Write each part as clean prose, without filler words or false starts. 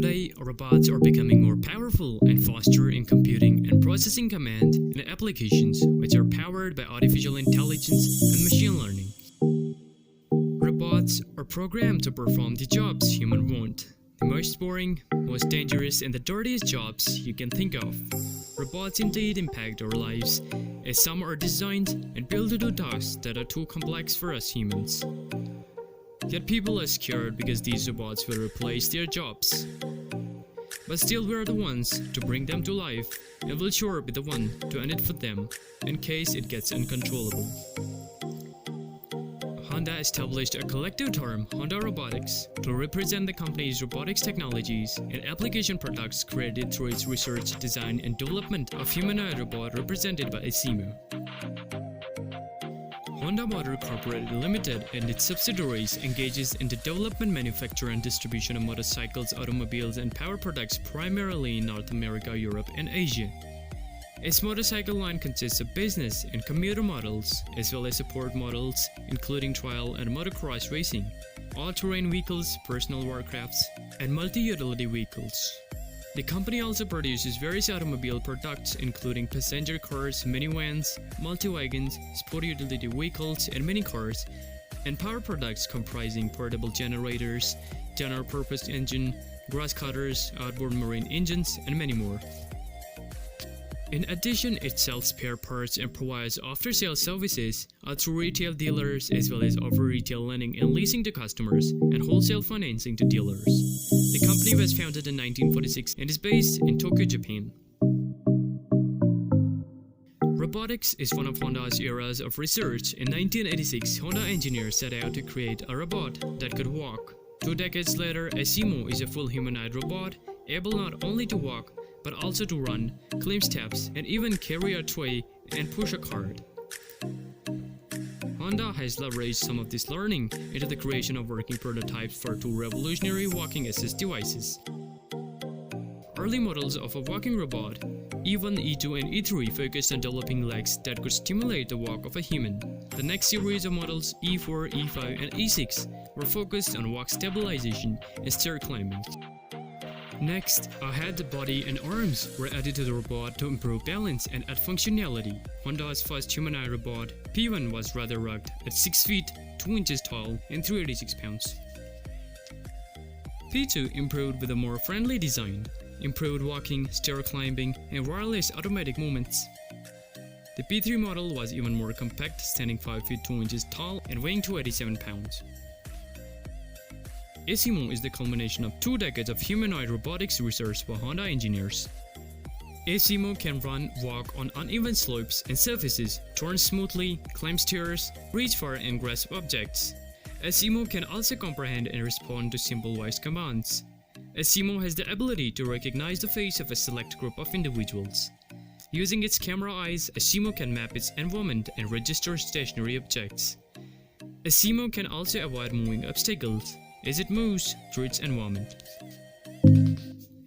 Today, robots are becoming more powerful and faster in computing and processing command and applications which are powered by artificial intelligence and machine learning. Robots are programmed to perform the jobs humans want. The most boring, most dangerous, and the dirtiest jobs you can think of. Robots indeed impact our lives, as some are designed and built to do tasks that are too complex for us humans. Yet people are scared because these robots will replace their jobs. But still we are the ones to bring them to life, and will sure be the one to end it for them in case it gets uncontrollable. Honda established a collective term, Honda Robotics, to represent the company's robotics technologies and application products created through its research, design, and development of humanoid robot represented by Asimo. Honda Motor Corporation Limited and its subsidiaries engages in the development, manufacture, and distribution of motorcycles, automobiles, and power products primarily in North America, Europe, and Asia. Its motorcycle line consists of business and commuter models, as well as support models, including trial and motocross racing, all-terrain vehicles, personal watercrafts, and multi-utility vehicles. The company also produces various automobile products, including passenger cars, minivans, multi-wagons, sport utility vehicles, and mini-cars, and power products comprising portable generators, general-purpose engine, grass cutters, outboard marine engines, and many more. In addition, it sells spare parts and provides after-sales services through retail dealers, as well as offer retail lending and leasing to customers and wholesale financing to dealers. The company was founded in 1946 and is based in Tokyo, Japan. Robotics is one of Honda's eras of research. In 1986, Honda engineers set out to create a robot that could walk. 2 decades later, Asimo is a full humanoid robot, able not only to walk, but also to run, climb steps, and even carry a tray and push a cart. Honda has leveraged some of this learning into the creation of working prototypes for 2 revolutionary walking assist devices. Early models of a walking robot, E1, E2, and E3, focused on developing legs that could stimulate the walk of a human. The next series of models, E4, E5, and E6, were focused on walk stabilization and stair climbing. Next, a head, body, and arms were added to the robot to improve balance and add functionality. Honda's first humanoid robot, P1, was rather rugged at 6 feet, 2 inches tall, and 386 pounds. P2 improved with a more friendly design, improved walking, stair climbing, and wireless automatic movements. The P3 model was even more compact, standing 5 feet 2 inches tall and weighing 287 pounds. Asimo is the culmination of 2 decades of humanoid robotics research by Honda engineers. Asimo can run, walk on uneven slopes and surfaces, turn smoothly, climb stairs, reach far, and grasp objects. Asimo can also comprehend and respond to simple voice commands. Asimo has the ability to recognize the face of a select group of individuals. Using its camera eyes, Asimo can map its environment and register stationary objects. Asimo can also avoid moving obstacles as it moves through its environment.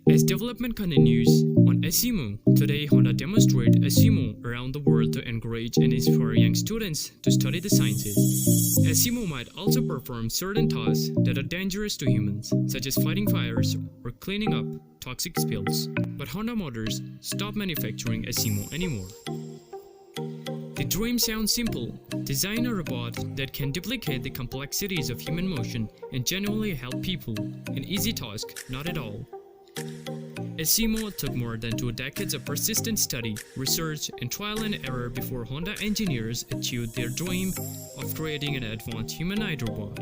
As development continues on Asimo, today Honda demonstrates Asimo around the world to encourage and inspire young students to study the sciences. Asimo might also perform certain tasks that are dangerous to humans, such as fighting fires or cleaning up toxic spills. But Honda Motors stopped manufacturing Asimo anymore. The dream sounds simple: design a robot that can duplicate the complexities of human motion and genuinely help people. An easy task, not at all. Asimo took more than 2 decades of persistent study, research, and trial and error before Honda engineers achieved their dream of creating an advanced humanoid robot.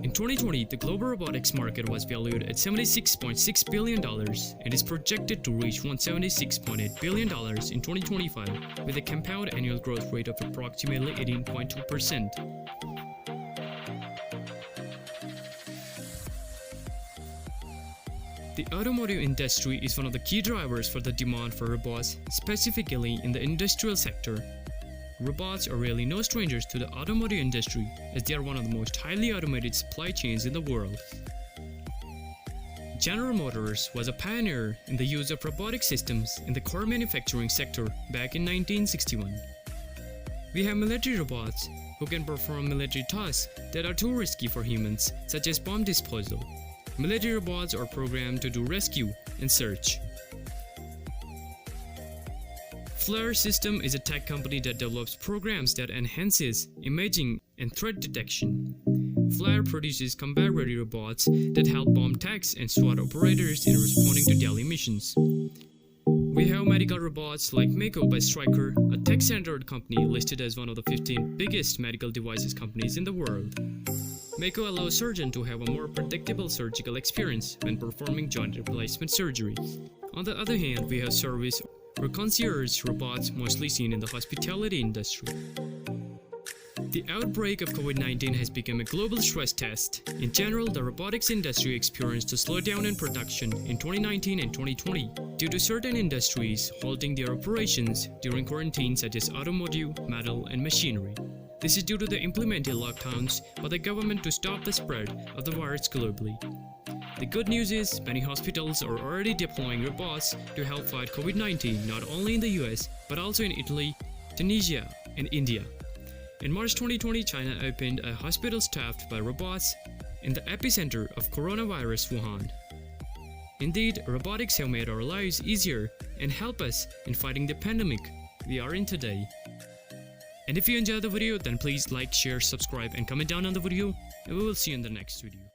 In 2020, the global robotics market was valued at $76.6 billion and is projected to reach $176.8 billion in 2025, with a compound annual growth rate of approximately 18.2%. The automotive industry is one of the key drivers for the demand for robots, specifically in the industrial sector. Robots are really no strangers to the automotive industry, as they are one of the most highly automated supply chains in the world. General Motors was a pioneer in the use of robotic systems in the car manufacturing sector back in 1961. We have military robots who can perform military tasks that are too risky for humans, such as bomb disposal. Military robots are programmed to do rescue and search. Flare System is a tech company that develops programs that enhances imaging and threat detection. Flare produces combat-ready robots that help bomb techs and SWAT operators in responding to daily missions. We have medical robots like Mako by Stryker, a tech-centered company listed as one of the 15 biggest medical devices companies in the world. Mako allows surgeons to have a more predictable surgical experience when performing joint replacement surgery. On the other hand, we have service or concierge robots mostly seen in the hospitality industry. The outbreak of COVID-19 has become a global stress test. In general, the robotics industry experienced a slowdown in production in 2019 and 2020 due to certain industries halting their operations during quarantine, such as automotive, metal, and machinery. This is due to the implemented lockdowns by the government to stop the spread of the virus globally. The good news is many hospitals are already deploying robots to help fight COVID-19 not only in the US but also in Italy, Tunisia, and India. In March 2020, China opened a hospital staffed by robots in the epicenter of coronavirus, Wuhan. Indeed, robotics have made our lives easier and help us in fighting the pandemic we are in today. And if you enjoyed the video, then please like, share, subscribe, and comment down on the video, and we will see you in the next video.